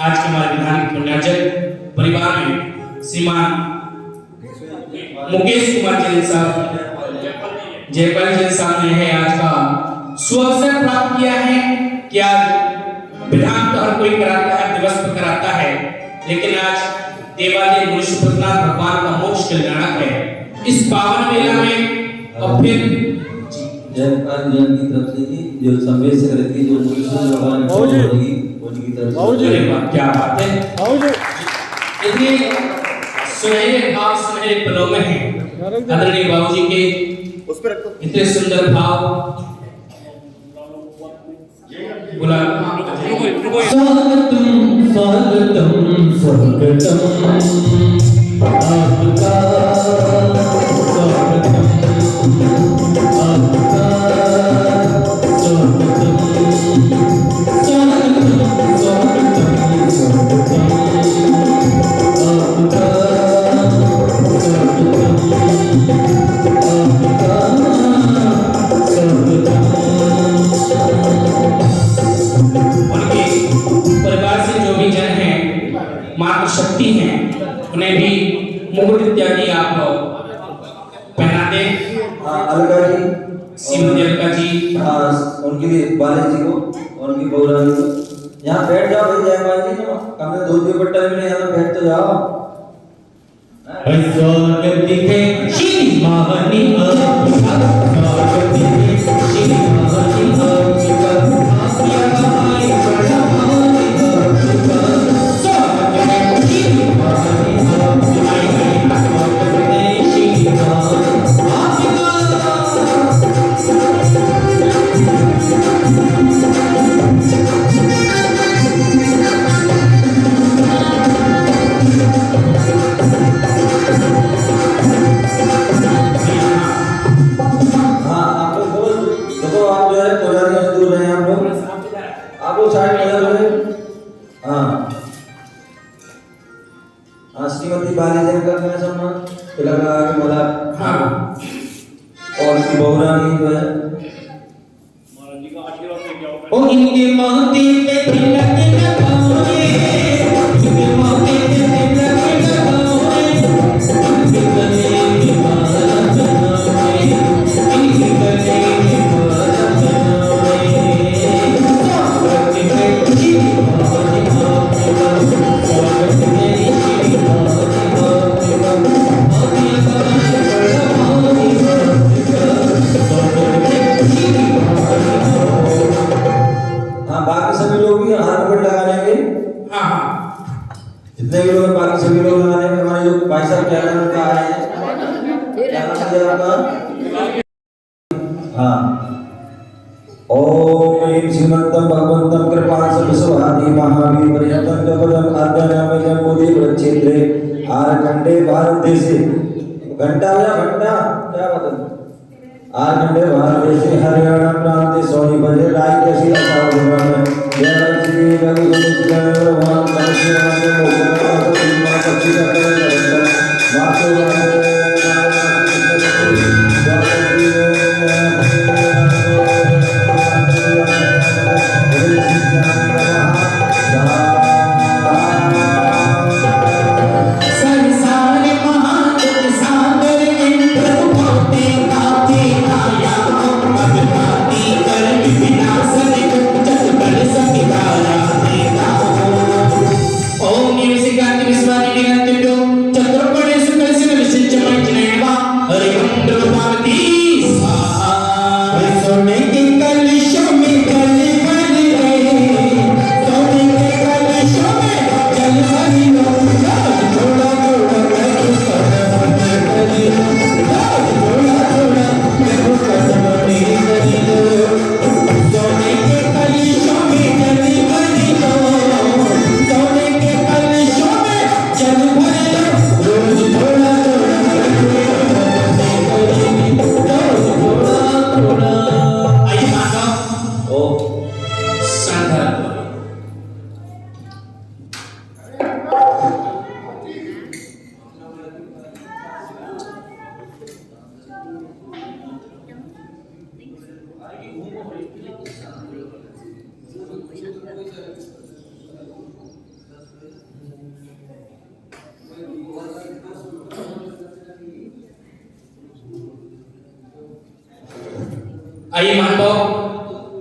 आज के हमारे विधान पुण्यार्चक परिवार में श्रीमान मुकेश कुमार जैन साहब जयपाल जैन साहब ने है आज का सुअवसर प्राप्त किया है कि आज विधान तो हर कोई कराता है, दिवस पर कराता है, लेकिन आज देवालय मनुष्य प्रतनाथ भगवान का मोक्ष कल्याणक है। इस पावन मेला में और फिर जयपाल जैन की तरफ से जो संवेश करती जो भगवान होगी उनकी तरफ से क्या बात है। इतने सुनहरे भाव सुनहरे पलों में है आदरणीय बाबूजी के इतने सुंदर भाव बोला स्वागतम स्वागतम स्वागतम आपका स्वागतम आपका स्वागतम स्वागतम स्वागतम स्वागतम आपका मातृ शक्ति हैं उन्हें भी मुकुट इत्यादि आप पहना दें। अलका जी श्रीमती अलका जी उनके लिए बालाजी जी को उनकी बहुरानी को यहाँ बैठ जाओ भाई जयपाल जी ना हमने दो दुपट्टा में यहाँ बैठ तो जाओ। स्वागत है श्री महानी स्वागत है श्री महानी श्रीमती बालाजी का मैं सम्मान लगा कि मला और की बहुरानी जो है ओ इनके माथे पे तिलक लगाओगे इनके माथे पे तिलक लगाओगे इनके गले की माला पहनाओगे इनके गले की माला पहनाओगे स्वागत है श्री महानी स्वागत है Oh जितने भी लोग बाकी सभी लोग आने में हमारे जो भाई साहब क्या नाम का आए हैं, क्या नाम है आपका? हाँ, ओम ह्रीं श्रीमन्तं भगवन्तं कृपां सर्वसुभादि महावीर पर्यन्तं जपदं आद्यानामेजं मुदे प्रक्षेत्रे आरखंडे भारत देशे घंटा या घंटा क्या बता आरखंडे भारत देशे हरियाणा प्रांत सोनीपत राय तहसील सावधान में जय श्री रघुवीर भगवान परशुराम के मोक्ष पक्षी का करें वासुदेव आइए मानव,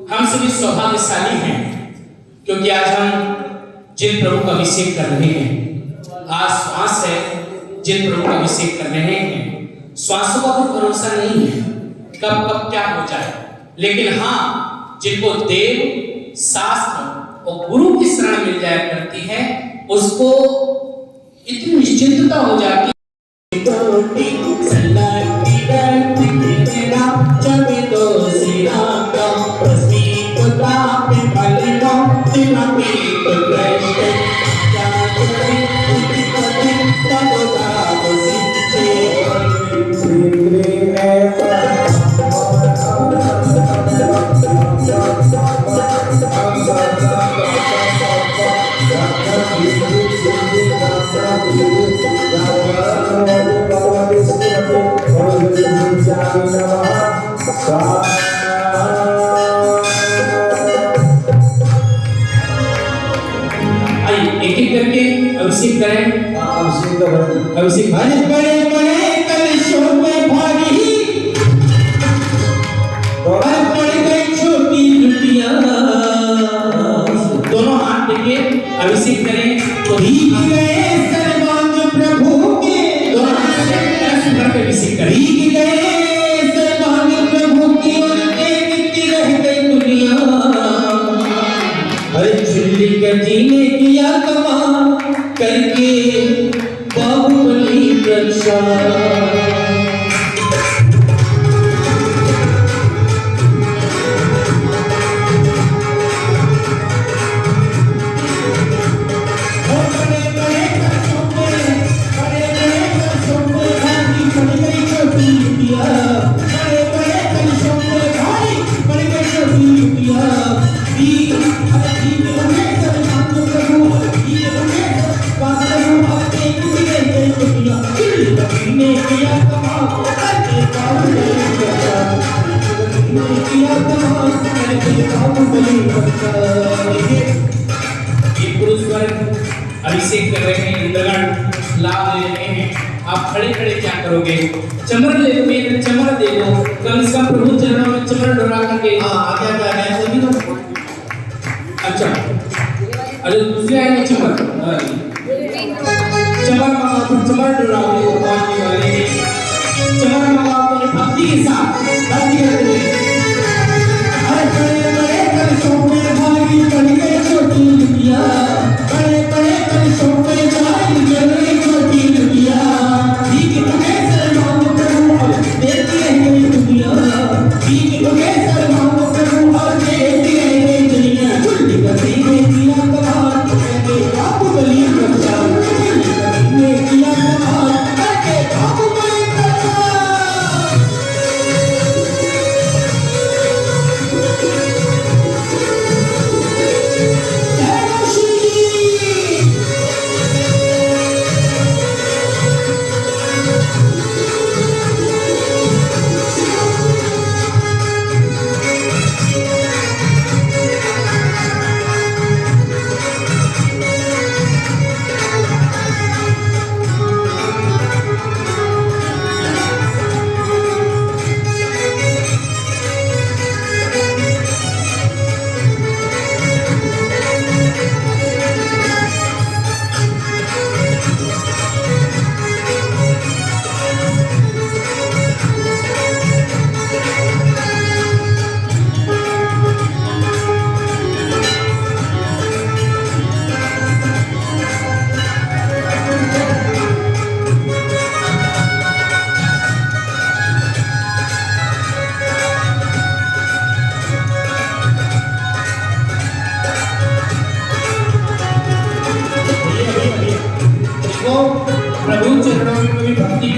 हम सभी सौभाग्यशाली हैं क्योंकि आज हम जिन प्रभु का अभिषेक कर रहे हैं, आज श्वास है जिन प्रभु का अभिषेक कर रहे हैं, श्वासों का कोई भरोसा नहीं है कब कब क्या हो जाए, लेकिन हाँ जिनको देव शास्त्र और गुरु की शरण मिल जाया करती है उसको इतनी निश्चिंतता हो जाती है। अभिषेक करें, अभिषेक बड़े बड़े बड़े कलशों में भारी और पड़ गई छोटी लुटियां, दोनों हाथ लेके अभिषेक करें तो भीग गए सर्वांग प्रभु के, दोनों हाथ से ऐसे करके अभिषेक करें, भीग गए सर्वांग प्रभु की और देखती रह गई दुनिया, अरे झुल्ली का जीने किया कमा करके बाहुबली रक्षा। अभिषेक कर रहे हैं, इंद्रगण लाभ ले रहे हैं, आप खड़े खड़े क्या करोगे? चमर ले लो, चमर दे दो, कम से कम प्रभु चरणों में चमर डोरा करके। हाँ आगे क्या है सभी लोग? अच्छा अरे दूसरे आएंगे चमर, चमर चमर डोरा भगवान जी वाले चमर मंगाओ तो भक्ति के साथ भक्ति करते हुए। अरे बड़े बड़े कलशों में भारी पड़ गई छोटी लुटिया, बड़े बड़े कलशों में भारी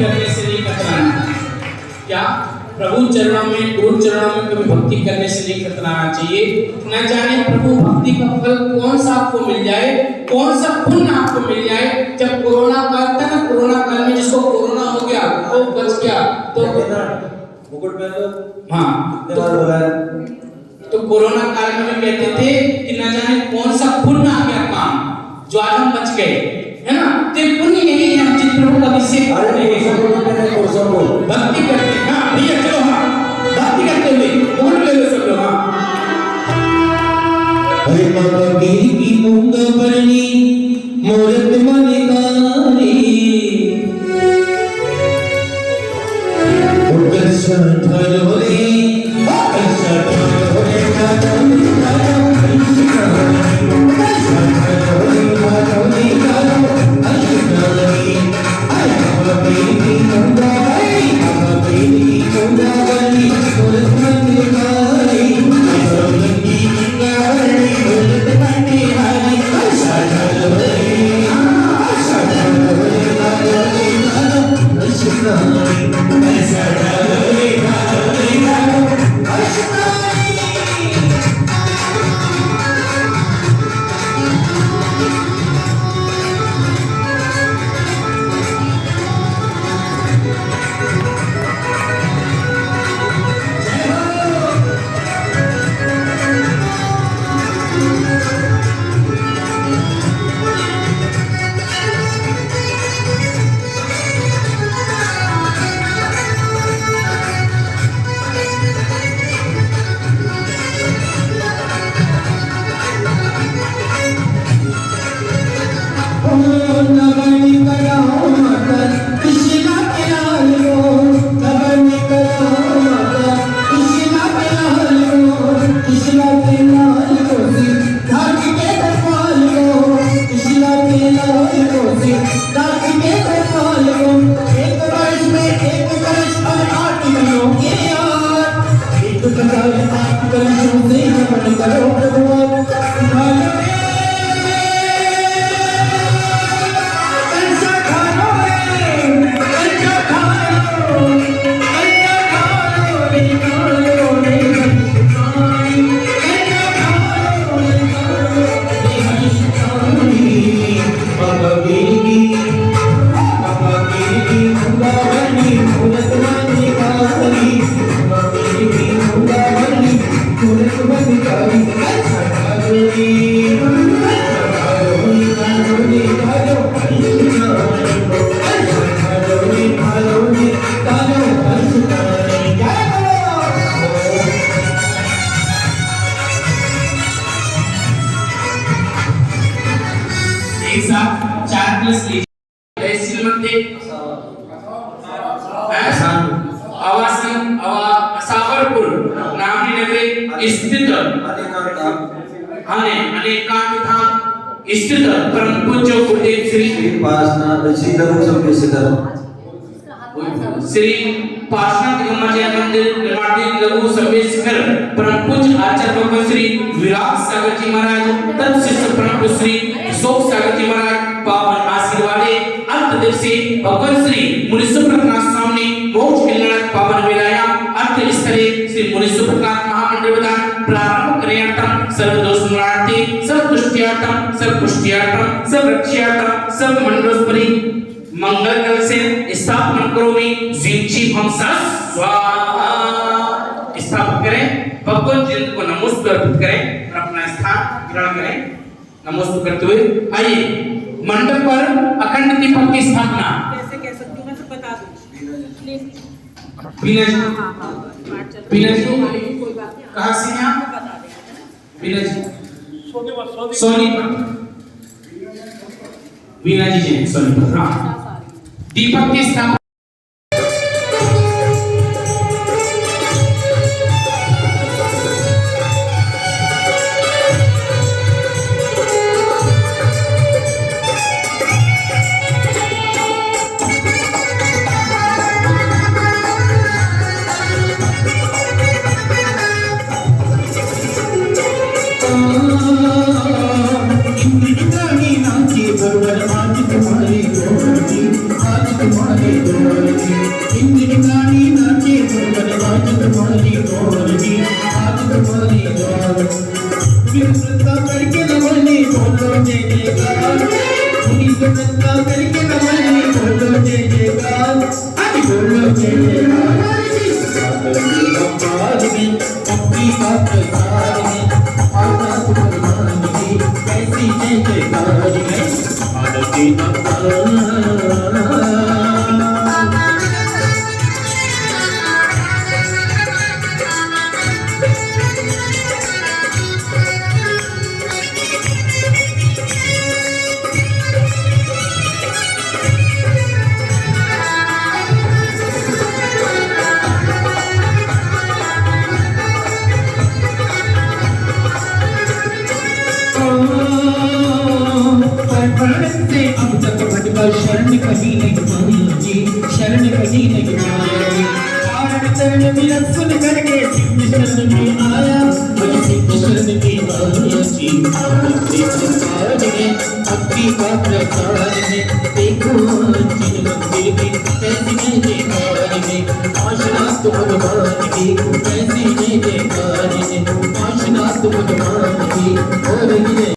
करने से नहीं कतराना। क्या प्रभु चरणों में, गुरु चरणों में कभी भक्ति करने से नहीं कतराना चाहिए। न जाने प्रभु भक्ति का फल कौन सा आपको मिल जाए, कौन सा पुण्य आपको मिल जाए। जब कोरोना काल था ना, कोरोना काल में जिसको कोरोना हो गया वो बच गया तो मुकुट पहन लो। हाँ कितने बार बोला है? तो कोरोना काल में भी कहते थे कि न जाने कौन सा पुण्य आ गया काम जो आज हम बच गए, है ना। तो पुण्य यही है, हम जिस प्रभु का अभिषेक करते हैं, भक्ति करते हैं। हाँ भैया चलो, हाँ भक्ति करते हुए मुकुट ले लो सब लोग। हाँ हरे बाबा की मूंगा भरनी मूरत मनिकारी एक साथ 4+ लीजिए। तहसील मध्ये आवासन सावरपूर नामनी नगरे स्थित अनेकांत धाम स्थित परम पूज्य गुरुदेव श्री पार्श्वनाथ दिगंबर मंदिर निर्माण लघु सभेश्वर परम पूज्य आचार्य भगवान श्री विराट सागर जी महाराज तत्शिष्य परम पूज्य श्री अशोक सागर जी महाराज पावन आशीर्वादे अंत दिवसे भगवान श्री मुनिसुप्रनाथ स्वामी मोक्ष कल्याण पावन विलायाम अंत स्थले श्री मुनिसुप्रनाथ महामंडल विधान प्रारंभ करेयंतम सर्वदोष निवारणार्थे सर्वतुष्ट्यार्थम सर्वपुष्ट्यार्थम सर्वरक्षार्थम सर्वमंगलोपरि मंगल कल से स्थापना करोमि जिंची हम स्वाहा स्थापित करें। भगवान जी को नमस्ते अर्पित करें और अपना स्थान ग्रहण करें। नमस्ते करते हुए आइए मंडप पर अखंड दीपक की स्थापना कैसे कह सकती हूँ मैं सब बता दूँ। बीना जी बीना जी कोई बात नहीं, कहाँ से हैं आप? बता देंगे। बीना जी सोनीपत बीना जी सोनीपत। हाँ दीपक की स्थापना तुम्हारे विश्वता करके नमने बोलो जय जयकार विश्वता करके नमने बोलो जय जयकार आज बोलो जय जयकार भक्ति का प्रसाद में आता तुम्हारी की कैसी जय जयकार है आरती से अब तक भटका शरण कहीं नहीं पाई शरण कहीं नहीं पाई कारण चरण मिलन सुन करके सिद्ध शरण में आया मुझे सिद्ध शरण की आया जी भक्ति का प्रचार है देखो जिन मंदिर में कैसी जय जयकार है आशना तुम भगवान की कैसी जय जयकार है आशना तुम भगवान की और